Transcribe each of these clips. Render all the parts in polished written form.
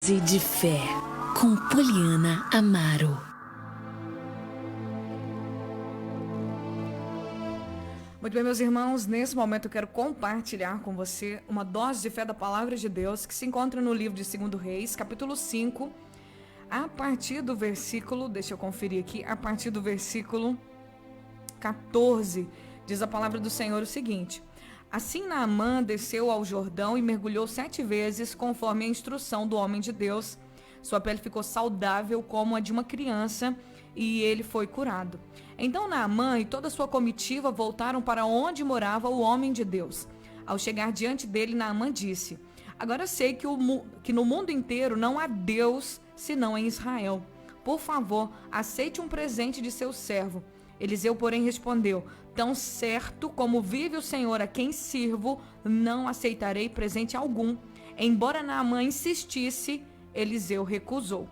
De Fé, com Poliana Amaro. Muito bem, meus irmãos, nesse momento eu quero compartilhar com você uma dose de fé da Palavra de Deus que se encontra no livro de 2 Reis, capítulo 5, a partir do versículo, deixa eu conferir aqui, a partir do versículo 14, diz a palavra do Senhor o seguinte: Assim Naamã desceu ao Jordão e mergulhou 7 vezes, conforme a instrução do homem de Deus. Sua pele ficou saudável como a de uma criança e ele foi curado. Então Naamã e toda a sua comitiva voltaram para onde morava o homem de Deus. Ao chegar diante dele, Naamã disse: Agora sei que no mundo inteiro não há Deus senão em Israel. Por favor, aceite um presente de seu servo. Eliseu, porém, respondeu: Tão certo como vive o Senhor a quem sirvo, não aceitarei presente algum. Embora Naamã insistisse, Eliseu recusou.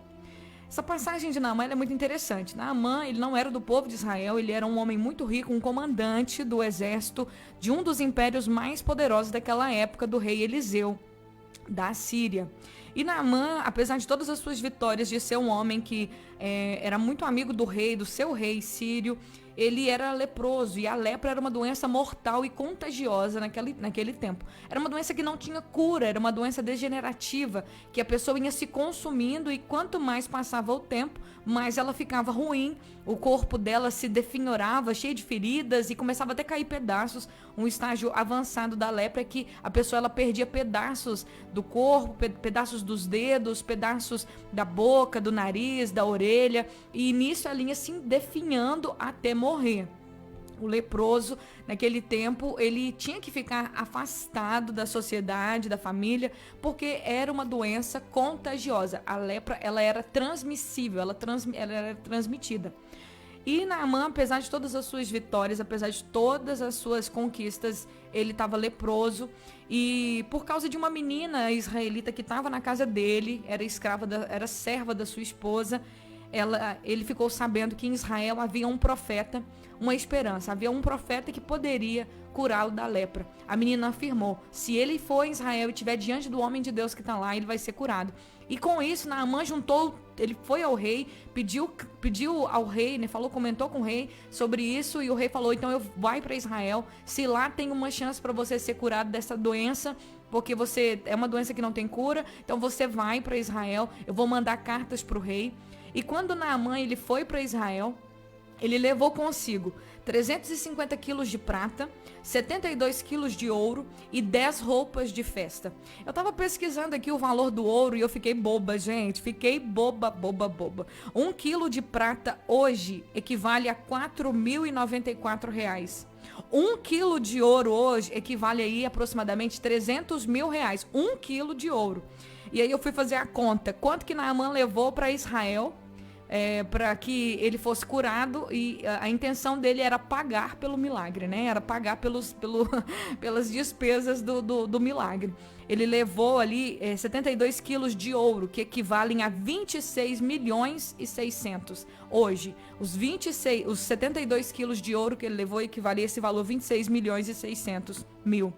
Essa passagem de Naamã é muito interessante. Naamã, ele não era do povo de Israel, ele era um homem muito rico, um comandante do exército de um dos impérios mais poderosos daquela época, do rei Eliseu, da Síria. E Naamã, apesar de todas as suas vitórias, de ser um homem que era muito amigo do rei, do seu rei sírio, ele era leproso, e a lepra era uma doença mortal e contagiosa naquele tempo. Era uma doença que não tinha cura, era uma doença degenerativa, que a pessoa ia se consumindo, e quanto mais passava o tempo, mais ela ficava ruim, o corpo dela se definhorava, cheio de feridas, e começava até a cair pedaços. Um estágio avançado da lepra é que a pessoa ela perdia pedaços do corpo, pedaços dos dedos, pedaços da boca, do nariz, da orelha, e nisso ela ia se definhando até morrer. O leproso, naquele tempo, ele tinha que ficar afastado da sociedade, da família, porque era uma doença contagiosa. A lepra, ela era transmissível, ela era transmitida. E Naamã, apesar de todas as suas vitórias, apesar de todas as suas conquistas, ele estava leproso, e por causa de uma menina israelita que estava na casa dele, era serva da sua esposa, ele ficou sabendo que em Israel havia um profeta, uma esperança, havia um profeta que poderia curá-lo da lepra. A menina afirmou: se ele for em Israel e estiver diante do homem de Deus que está lá, ele vai ser curado. E com isso, Naamã ele foi ao rei, pediu ao rei, né, comentou com o rei sobre isso, e o rei falou: então eu vai para Israel, se lá tem uma chance para você ser curado dessa doença, porque você é uma doença que não tem cura, então você vai para Israel, eu vou mandar cartas para o rei. E quando Naamã ele foi para Israel, ele levou consigo 350 quilos de prata, 72 quilos de ouro e 10 roupas de festa. Eu estava pesquisando aqui o valor do ouro e eu fiquei boba, gente. Fiquei boba. 1 quilo de prata hoje equivale a R$4.094. 1 quilo de ouro hoje equivale aí a aproximadamente R$300.000. 1 quilo de ouro. E aí eu fui fazer a conta. Quanto que Naamã levou para Israel para que ele fosse curado, e a intenção dele era pagar pelo milagre, né? Era pagar pelas despesas do milagre. Ele levou ali 72 quilos de ouro, que equivalem a 26.600.000 hoje. Os 72 quilos de ouro que ele levou equivalia a esse valor, 26.600.000.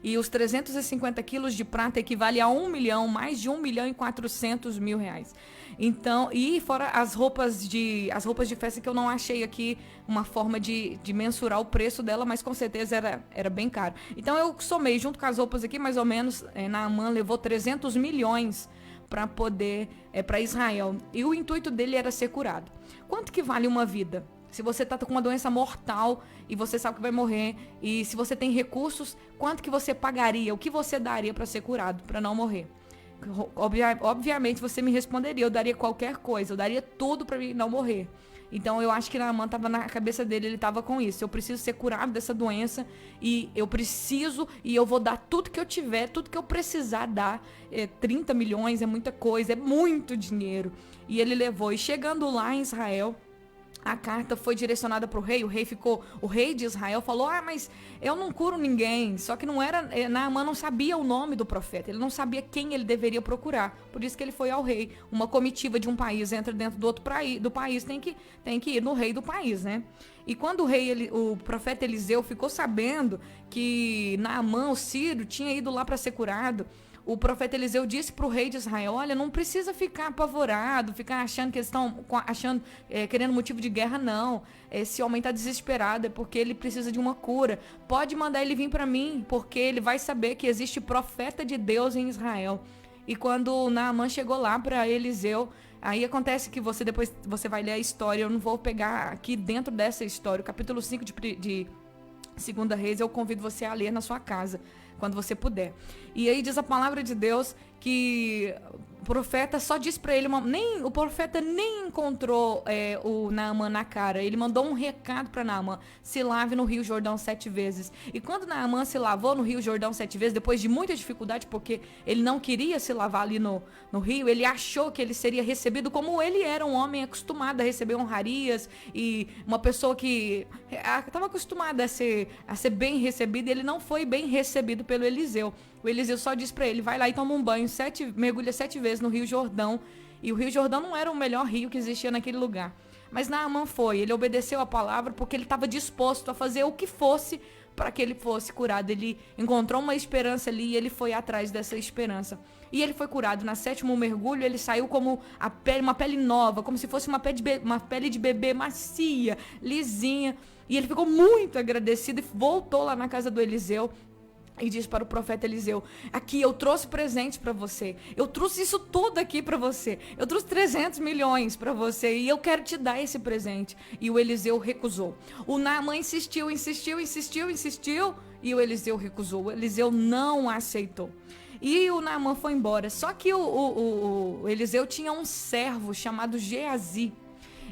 E os 350 quilos de prata equivale a 1 milhão, mais de 1.400.000 reais. Então, e fora as roupas de festa, que eu não achei aqui uma forma de mensurar o preço dela, mas com certeza era bem caro. Então eu somei junto com as roupas aqui, mais ou menos, Naamã levou 300 milhões para Israel. E o intuito dele era ser curado. Quanto que vale uma vida? Se você está com uma doença mortal e você sabe que vai morrer, e se você tem recursos, quanto que você pagaria? O que você daria para ser curado, para não morrer? Obviamente você me responderia: eu daria qualquer coisa, eu daria tudo para mim não morrer. Então eu acho que Naamã estava na cabeça dele, ele estava com isso: eu preciso ser curado dessa doença, e eu vou dar tudo que eu tiver, tudo que eu precisar dar. 30 milhões é muita coisa, é muito dinheiro. E ele levou, e chegando lá em Israel, a carta foi direcionada para o rei. O rei de Israel falou: mas eu não curo ninguém. Só que não era, Naamã não sabia o nome do profeta, ele não sabia quem ele deveria procurar. Por isso que ele foi ao rei. Uma comitiva de um país entra dentro do país, tem que ir no rei do país, né? E quando o profeta Eliseu ficou sabendo que Naamã, o sírio, tinha ido lá para ser curado, o profeta Eliseu disse para o rei de Israel: olha, não precisa ficar apavorado, ficar achando que eles estão querendo motivo de guerra, não. Esse homem está desesperado, é porque ele precisa de uma cura. Pode mandar ele vir para mim, porque ele vai saber que existe profeta de Deus em Israel. E quando Naamã chegou lá para Eliseu, aí acontece que depois você vai ler a história. Eu não vou pegar aqui dentro dessa história, o capítulo 5 de 2 Reis, eu convido você a ler na sua casa, quando você puder. E aí diz a palavra de Deus que o profeta só disse para ele, o profeta nem encontrou o Naamã na cara. Ele mandou um recado para Naamã: se lave no Rio Jordão 7 vezes. E quando Naamã se lavou no Rio Jordão 7 vezes, depois de muita dificuldade, porque ele não queria se lavar ali no rio, ele achou que ele seria recebido como ele era, um homem acostumado a receber honrarias e uma pessoa que estava acostumada a ser bem recebido. E ele não foi bem recebido pelo Eliseu. O Eliseu só disse para ele: vai lá e toma um banho, mergulha 7 vezes no Rio Jordão. E o Rio Jordão não era o melhor rio que existia naquele lugar. Mas Naamã foi, ele obedeceu a palavra porque ele estava disposto a fazer o que fosse para que ele fosse curado. Ele encontrou uma esperança ali e ele foi atrás dessa esperança. E ele foi curado. Na 7º mergulho, ele saiu como uma pele nova, como se fosse uma pele de bebê macia, lisinha. E ele ficou muito agradecido e voltou lá na casa do Eliseu. E diz para o profeta Eliseu: aqui, eu trouxe presente para você. Eu trouxe isso tudo aqui para você. Eu trouxe 300 milhões para você e eu quero te dar esse presente. E o Eliseu recusou. O Naamã insistiu e o Eliseu recusou. O Eliseu não aceitou. E o Naamã foi embora. Só que o Eliseu tinha um servo chamado Geazi.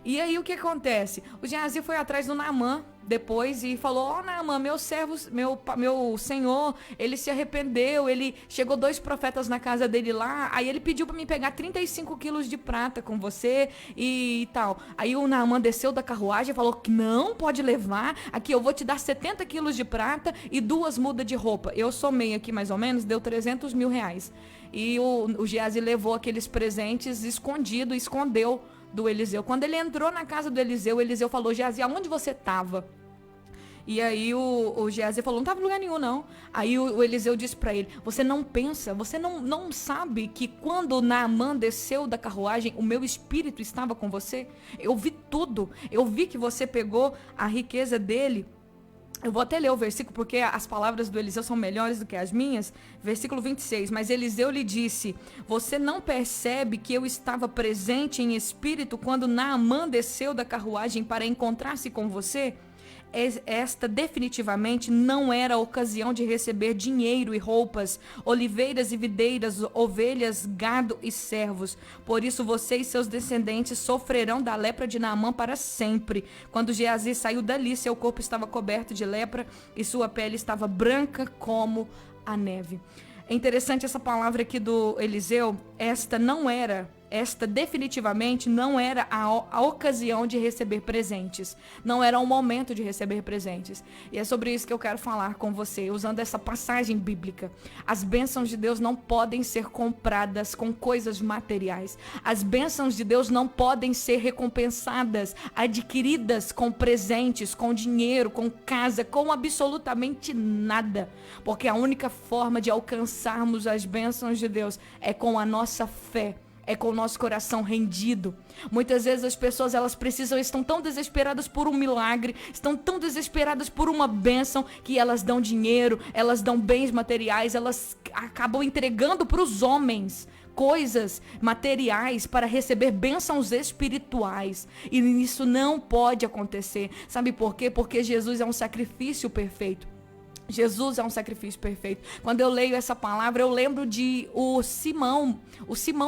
E aí o que acontece? O Geazi foi atrás do Naamã depois e falou: ó, Naamã, meu servo, meu senhor, ele se arrependeu, ele chegou 2 profetas na casa dele lá, aí ele pediu para mim pegar 35 quilos de prata com você e tal. Aí o Naamã desceu da carruagem e falou que não, pode levar, aqui eu vou te dar 70 quilos de prata e 2 mudas de roupa. Eu somei aqui mais ou menos, deu 300 mil reais. E o Geazi levou aqueles presentes escondeu do Eliseu. Quando ele entrou na casa do Eliseu, o Eliseu falou: Geazi, aonde você estava? E aí o Geazi falou: não estava em lugar nenhum, não. Aí o Eliseu disse para ele: você não pensa, você não sabe que quando Naamã desceu da carruagem, o meu espírito estava com você? Eu vi tudo, eu vi que você pegou a riqueza dele. Eu vou até ler o versículo, porque as palavras do Eliseu são melhores do que as minhas. Versículo 26. Mas Eliseu lhe disse: você não percebe que eu estava presente em espírito quando Naamã desceu da carruagem para encontrar-se com você? Esta definitivamente não era a ocasião de receber dinheiro e roupas, oliveiras e videiras, ovelhas, gado e servos. Por isso você e seus descendentes sofrerão da lepra de Naamã para sempre. Quando Geazi saiu dali, seu corpo estava coberto de lepra e sua pele estava branca como a neve. É interessante essa palavra aqui do Eliseu. Esta definitivamente não era a ocasião de receber presentes. Não era o momento de receber presentes. E é sobre isso que eu quero falar com você, usando essa passagem bíblica. As bênçãos de Deus não podem ser compradas com coisas materiais. As bênçãos de Deus não podem ser recompensadas, adquiridas com presentes, com dinheiro, com casa, com absolutamente nada. Porque a única forma de alcançarmos as bênçãos de Deus é com a nossa fé. É com o nosso coração rendido. Muitas vezes as pessoas estão tão desesperadas por um milagre, estão tão desesperadas por uma bênção, que elas dão dinheiro, elas dão bens materiais, elas acabam entregando para os homens coisas materiais para receber bênçãos espirituais. E isso não pode acontecer. Sabe por quê? Porque Jesus é um sacrifício perfeito. Jesus é um sacrifício perfeito. Quando eu leio essa palavra, eu lembro de o Simão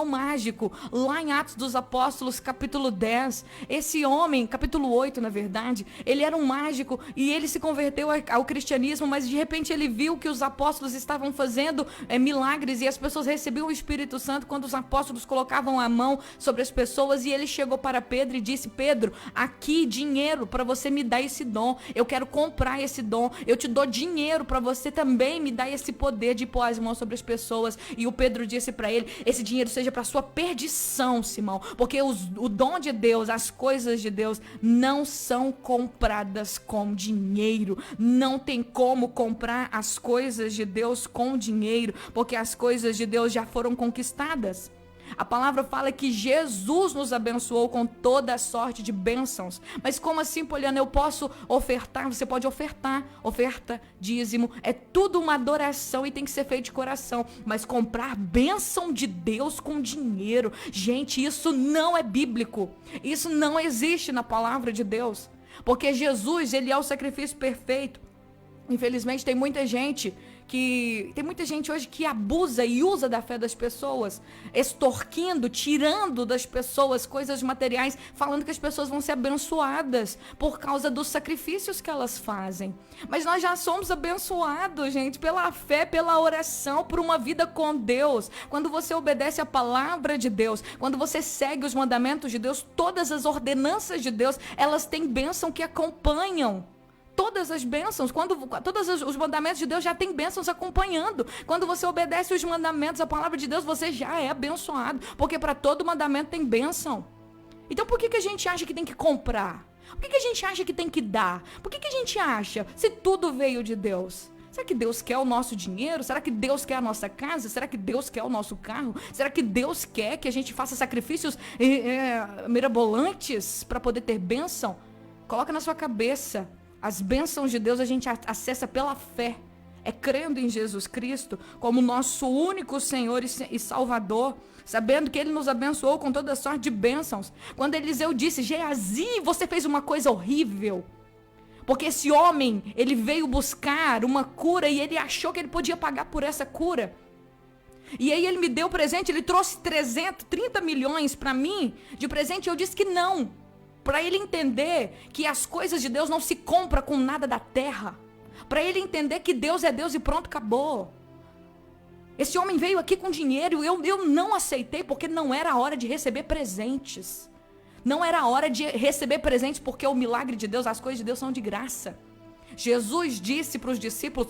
mágico, lá em Atos dos Apóstolos, capítulo 10. Esse homem, capítulo 8, na verdade, ele era um mágico e ele se converteu ao cristianismo, mas de repente ele viu que os apóstolos estavam fazendo milagres e as pessoas recebiam o Espírito Santo quando os apóstolos colocavam a mão sobre as pessoas. E ele chegou para Pedro e disse: Pedro, aqui dinheiro para você me dar esse dom. Eu quero comprar esse dom. Eu te dou dinheiro dinheiro para você também me dar esse poder de pôr as mãos sobre as pessoas. E o Pedro disse para ele, esse dinheiro seja para sua perdição, Simão, porque o dom de Deus, as coisas de Deus não são compradas com dinheiro. Não tem como comprar as coisas de Deus com dinheiro, porque as coisas de Deus já foram conquistadas. A palavra fala que Jesus nos abençoou com toda a sorte de bênçãos. Mas como assim, Poliana, eu posso ofertar? Você pode ofertar. Oferta, dízimo, é tudo uma adoração e tem que ser feito de coração. Mas comprar bênção de Deus com dinheiro, gente, isso não é bíblico. Isso não existe na palavra de Deus. Porque Jesus, ele é o sacrifício perfeito. Infelizmente tem muita gente hoje que abusa e usa da fé das pessoas, extorquindo, tirando das pessoas coisas materiais, falando que as pessoas vão ser abençoadas por causa dos sacrifícios que elas fazem. Mas nós já somos abençoados, gente, pela fé, pela oração, por uma vida com Deus. Quando você obedece a palavra de Deus, quando você segue os mandamentos de Deus, todas as ordenanças de Deus, elas têm bênção que acompanham. Todas as bênçãos, todos os mandamentos de Deus já tem bênçãos acompanhando. Quando você obedece os mandamentos, a palavra de Deus, você já é abençoado. Porque para todo mandamento tem bênção. Então por que a gente acha que tem que comprar? Por que a gente acha que tem que dar? Por que a gente acha, se tudo veio de Deus? Será que Deus quer o nosso dinheiro? Será que Deus quer a nossa casa? Será que Deus quer o nosso carro? Será que Deus quer que a gente faça sacrifícios mirabolantes para poder ter bênção? Coloca na sua cabeça. As bênçãos de Deus a gente acessa pela fé. É crendo em Jesus Cristo como nosso único Senhor e Salvador, sabendo que Ele nos abençoou com toda sorte de bênçãos. Quando Eliseu disse, Geazi, você fez uma coisa horrível. Porque esse homem, ele veio buscar uma cura e ele achou que ele podia pagar por essa cura. E aí ele me deu presente, ele trouxe 30 milhões para mim de presente e eu disse que não. Para ele entender que as coisas de Deus não se compram com nada da terra. Para ele entender que Deus é Deus e pronto, acabou. Esse homem veio aqui com dinheiro e eu não aceitei porque não era a hora de receber presentes. Não era a hora de receber presentes porque o milagre de Deus, as coisas de Deus são de graça. Jesus disse para os discípulos,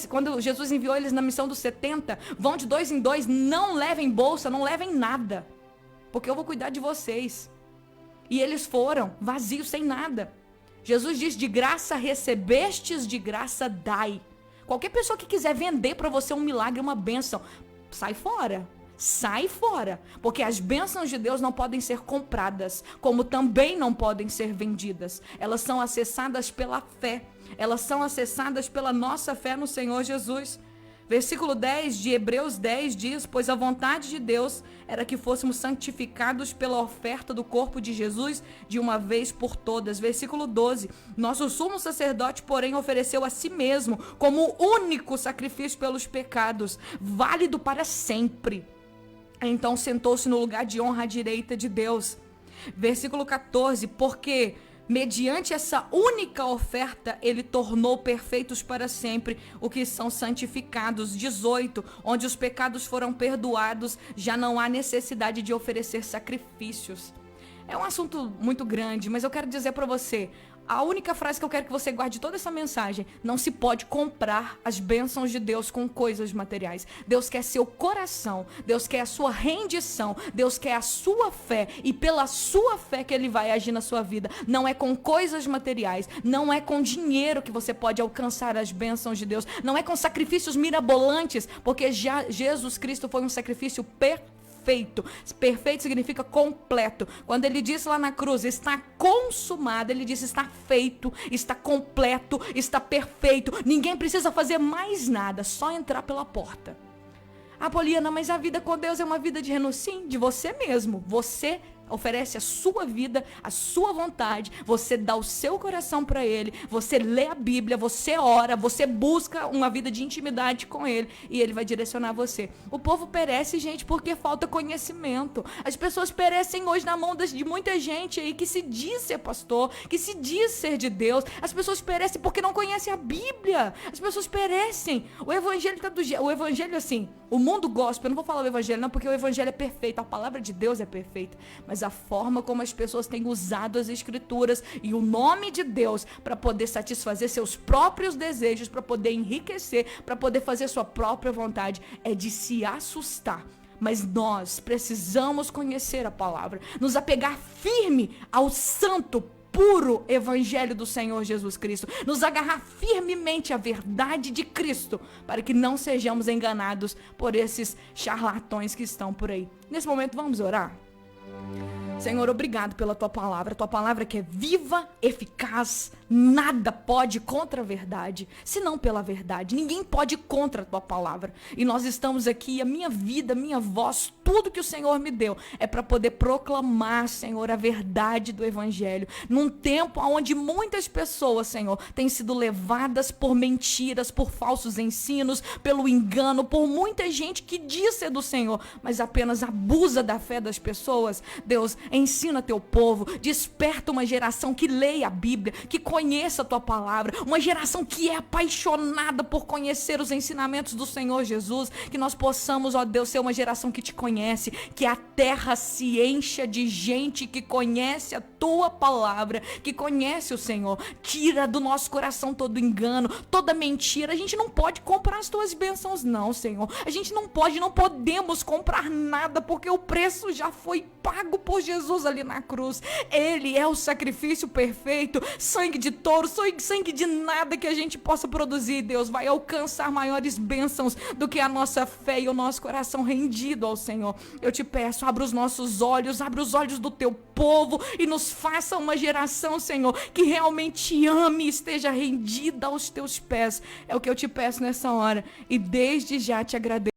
quando Jesus enviou eles na missão dos 70, vão de 2 em 2, não levem bolsa, não levem nada, porque eu vou cuidar de vocês. E eles foram vazios, sem nada. Jesus diz, de graça recebestes, de graça dai. Qualquer pessoa que quiser vender para você um milagre, uma bênção, sai fora. Sai fora. Porque as bênçãos de Deus não podem ser compradas, como também não podem ser vendidas. Elas são acessadas pela fé. Elas são acessadas pela nossa fé no Senhor Jesus. Versículo 10 de Hebreus 10 diz, pois a vontade de Deus era que fôssemos santificados pela oferta do corpo de Jesus de uma vez por todas. Versículo 12, nosso sumo sacerdote, porém, ofereceu a si mesmo como único sacrifício pelos pecados, válido para sempre. Então sentou-se no lugar de honra à direita de Deus. Versículo 14, porque mediante essa única oferta, ele tornou perfeitos para sempre o que são santificados. 18, onde os pecados foram perdoados, já não há necessidade de oferecer sacrifícios. É um assunto muito grande, mas eu quero dizer para você, a única frase que eu quero que você guarde toda essa mensagem, não se pode comprar as bênçãos de Deus com coisas materiais. Deus quer seu coração, Deus quer a sua rendição, Deus quer a sua fé, e pela sua fé que Ele vai agir na sua vida. Não é com coisas materiais, não é com dinheiro que você pode alcançar as bênçãos de Deus, não é com sacrifícios mirabolantes, porque já Jesus Cristo foi um sacrifício perfeito. Perfeito significa completo. Quando ele disse lá na cruz, está consumado, ele disse, está feito, está completo, está perfeito. Ninguém precisa fazer mais nada, só entrar pela porta. Ah, Poliana, mas a vida com Deus é uma vida de renúncia? Sim, de você mesmo. Você oferece a sua vida, a sua vontade, você dá o seu coração para Ele, você lê a Bíblia, você ora, você busca uma vida de intimidade com Ele e Ele vai direcionar você. O povo perece, gente, porque falta conhecimento. As pessoas perecem hoje na mão de muita gente aí que se diz ser pastor, que se diz ser de Deus. As pessoas perecem porque não conhecem a Bíblia. As pessoas perecem. O evangelho o evangelho assim, o mundo gospel, eu não vou falar o evangelho não, porque o evangelho é perfeito, a palavra de Deus é perfeita, mas Deus, a forma como as pessoas têm usado as escrituras e o nome de Deus para poder satisfazer seus próprios desejos, para poder enriquecer, para poder fazer sua própria vontade, é de se assustar. Mas nós precisamos conhecer a palavra, nos apegar firme ao santo, puro evangelho do Senhor Jesus Cristo, nos agarrar firmemente à verdade de Cristo, para que não sejamos enganados por esses charlatões que estão por aí. Nesse momento vamos orar. Senhor, obrigado pela tua palavra que é viva, eficaz, nada pode contra a verdade, senão pela verdade. Ninguém pode contra a tua palavra. E nós estamos aqui, a minha vida, a minha voz, tudo que o Senhor me deu é para poder proclamar, Senhor, a verdade do evangelho. Num tempo onde muitas pessoas, Senhor, têm sido levadas por mentiras, por falsos ensinos, pelo engano, por muita gente que diz ser do Senhor, mas apenas abusa da fé das pessoas. Deus, ensina teu povo, desperta uma geração que leia a Bíblia, que conheça a tua palavra, uma geração que é apaixonada por conhecer os ensinamentos do Senhor Jesus, que nós possamos, ó Deus, ser uma geração que te conhece, que a terra se encha de gente que conhece a tua palavra, que conhece o Senhor. Tira do nosso coração todo engano, toda mentira. A gente não pode comprar as tuas bênçãos não, Senhor. A gente não podemos comprar nada, porque o preço já foi pago por Jesus ali na cruz. Ele é o sacrifício perfeito. Sangue de touro, sangue de nada que a gente possa produzir, Deus, vai alcançar maiores bênçãos do que a nossa fé e o nosso coração rendido ao Senhor. Eu te peço, abra os nossos olhos, abra os olhos do teu povo e nos faça uma geração, Senhor, que realmente ame e esteja rendida aos teus pés. É o que eu te peço nessa hora e desde já te agradeço.